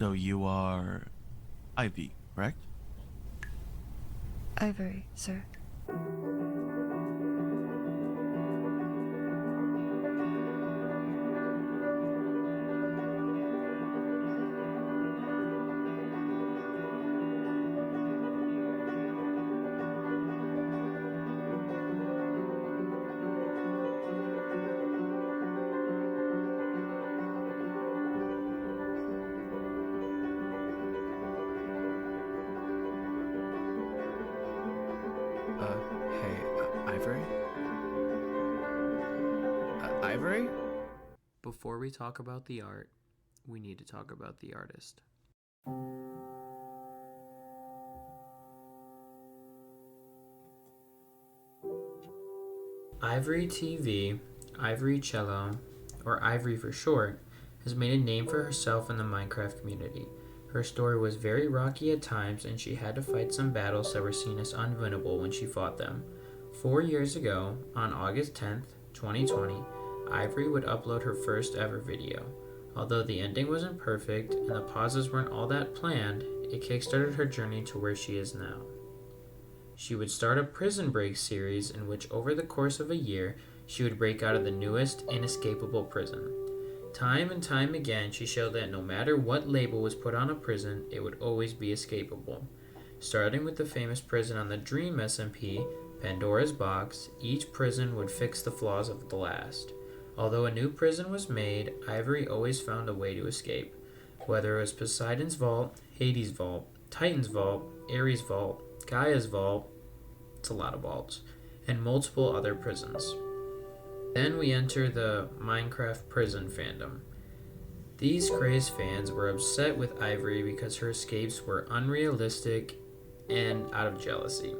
So you are Ivy, correct? Ivory, sir. Ivory? Ivory? Before we talk about the art, we need to talk about the artist. IvoryTV, Ivory Cello, or Ivory for short, has made a name for herself in the Minecraft community. Her story was very rocky at times, and she had to fight some battles that were seen as unwinnable when she fought them. 4 years ago, on August 10th, 2020, Ivory would upload her first ever video. Although the ending wasn't perfect and the pauses weren't all that planned, it kickstarted her journey to where she is now. She would start a prison break series in which over the course of a year, she would break out of the newest inescapable prison. Time and time again, she showed that no matter what label was put on a prison, it would always be escapable. Starting with the famous prison on the Dream SMP, Pandora's Box, each prison would fix the flaws of the last. Although a new prison was made, Ivory always found a way to escape. Whether it was Poseidon's Vault, Hades' Vault, Titan's Vault, Ares' Vault, Gaia's Vault, it's a lot of vaults, and multiple other prisons. Then we enter the Minecraft prison fandom. These crazed fans were upset with Ivory because her escapes were unrealistic and out of jealousy.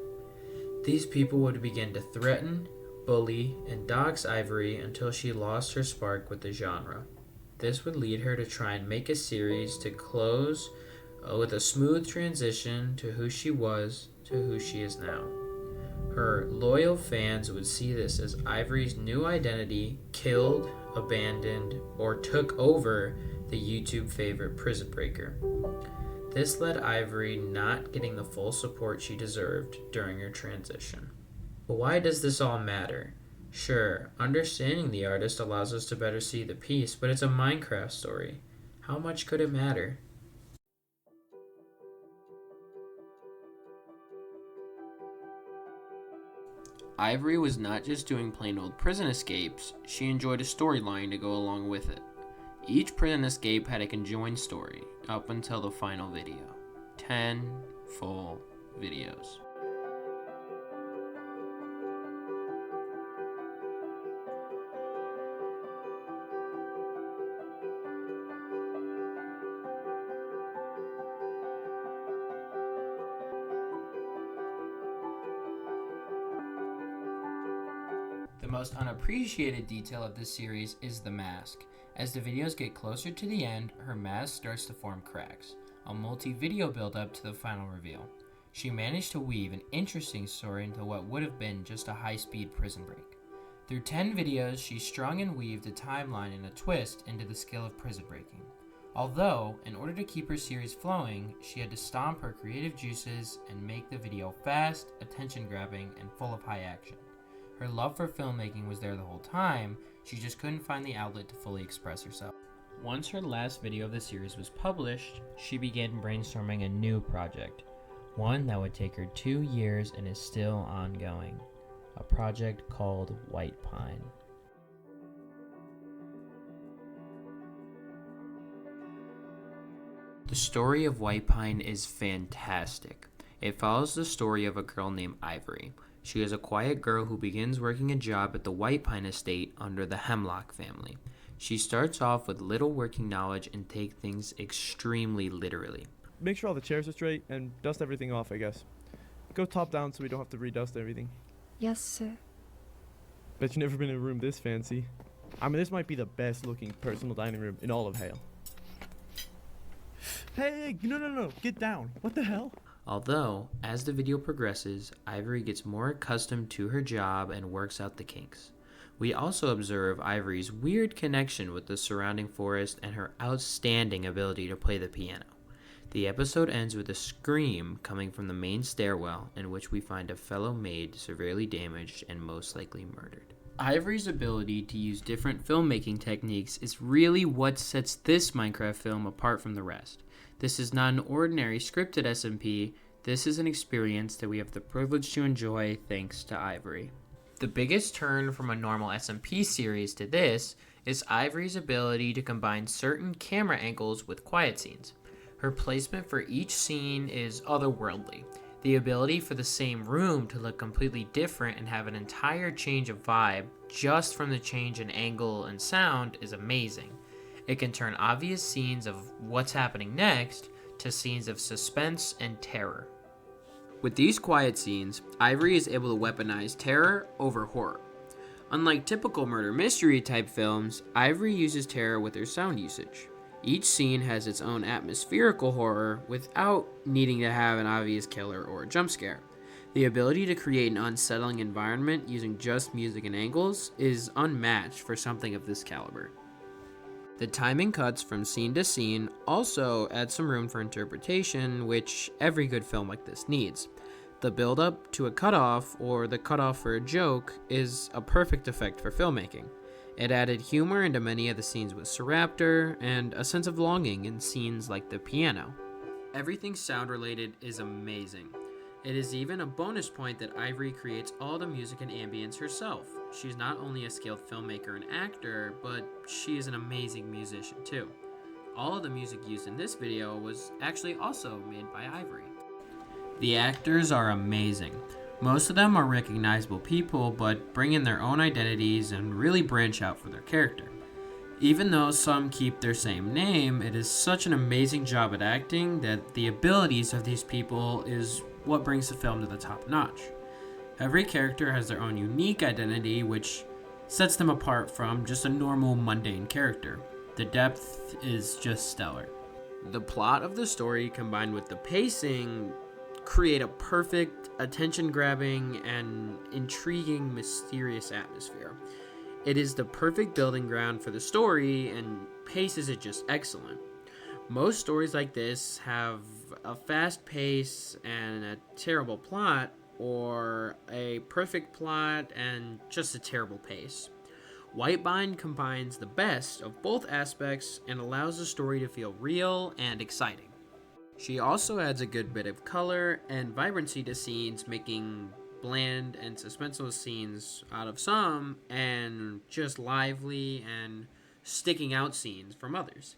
These people would begin to threaten, bully, and dox Ivory until she lost her spark with the genre. This would lead her to try and make a series to close with a smooth transition to who she was to who she is now. Her loyal fans would see this as Ivory's new identity killed, abandoned, or took over the YouTube favorite Prison Breaker. This led Ivory not getting the full support she deserved during her transition. But why does this all matter? Sure, understanding the artist allows us to better see the piece, but it's a Minecraft story. How much could it matter? Ivory was not just doing plain old prison escapes, she enjoyed a storyline to go along with it. Each prison escape had a conjoined story, up until the final video. 10 full videos. The most unappreciated detail of this series is the mask. As the videos get closer to the end, her mask starts to form cracks, a multi-video build-up to the final reveal. She managed to weave an interesting story into what would have been just a high-speed prison break. Through 10 videos, she strung and weaved a timeline and a twist into the skill of prison breaking. Although, in order to keep her series flowing, she had to stomp her creative juices and make the video fast, attention-grabbing, and full of high action. Her love for filmmaking was there the whole time, she just couldn't find the outlet to fully express herself. Once her last video of the series was published, she began brainstorming a new project, one that would take her 2 years and is still ongoing, a project called Whitepine. The story of Whitepine is fantastic. It follows the story of a girl named Ivory. She is a quiet girl who begins working a job at the Whitepine estate under the Hemlock family. She starts off with little working knowledge and takes things extremely literally. Make sure all the chairs are straight and dust everything off, I guess. Go top down so we don't have to redust everything. Yes, sir. Bet you've never been in a room this fancy. I mean, this might be the best looking personal dining room in all of Hale. Hey, no, get down. What the hell? Although, as the video progresses, Ivory gets more accustomed to her job and works out the kinks. We also observe Ivory's weird connection with the surrounding forest and her outstanding ability to play the piano. The episode ends with a scream coming from the main stairwell, in which we find a fellow maid severely damaged and most likely murdered. Ivory's ability to use different filmmaking techniques is really what sets this Minecraft film apart from the rest. This is not an ordinary scripted SMP, this is an experience that we have the privilege to enjoy thanks to Ivory. The biggest turn from a normal SMP series to this is Ivory's ability to combine certain camera angles with quiet scenes. Her placement for each scene is otherworldly. The ability for the same room to look completely different and have an entire change of vibe just from the change in angle and sound is amazing. It can turn obvious scenes of what's happening next to scenes of suspense and terror. With these quiet scenes, Ivory is able to weaponize terror over horror. Unlike typical murder mystery type films, Ivory uses terror with her sound usage. Each scene has its own atmospherical horror without needing to have an obvious killer or a jump scare. The ability to create an unsettling environment using just music and angles is unmatched for something of this caliber. The timing cuts from scene to scene also add some room for interpretation, which every good film like this needs. The build-up to a cutoff or the cutoff for a joke is a perfect effect for filmmaking. It added humor into many of the scenes with Sir Raptor and a sense of longing in scenes like the piano. Everything sound related is amazing. It is even a bonus point that Ivory creates all the music and ambience herself. She's not only a skilled filmmaker and actor, but she is an amazing musician too. All of the music used in this video was actually also made by Ivory. The actors are amazing. Most of them are recognizable people, but bring in their own identities and really branch out for their character. Even though some keep their same name, it is such an amazing job at acting that the abilities of these people is what brings the film to the top notch. Every character has their own unique identity, which sets them apart from just a normal mundane character. The depth is just stellar. The plot of the story combined with the pacing create a perfect, attention-grabbing, and intriguing, mysterious atmosphere. It is the perfect building ground for the story, and paces it just excellent. Most stories like this have a fast pace and a terrible plot, or a perfect plot and just a terrible pace. Whitepine combines the best of both aspects and allows the story to feel real and exciting. She also adds a good bit of color and vibrancy to scenes, making bland and suspenseful scenes out of some, and just lively and sticking out scenes from others.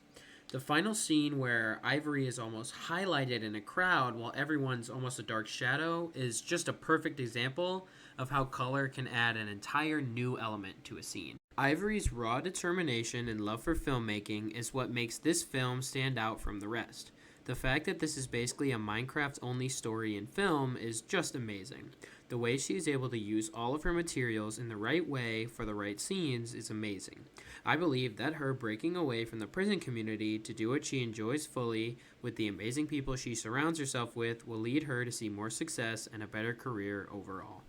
The final scene where Ivory is almost highlighted in a crowd while everyone's almost a dark shadow is just a perfect example of how color can add an entire new element to a scene. Ivory's raw determination and love for filmmaking is what makes this film stand out from the rest. The fact that this is basically a Minecraft-only story and film is just amazing. The way she is able to use all of her materials in the right way for the right scenes is amazing. I believe that her breaking away from the prison community to do what she enjoys fully with the amazing people she surrounds herself with will lead her to see more success and a better career overall.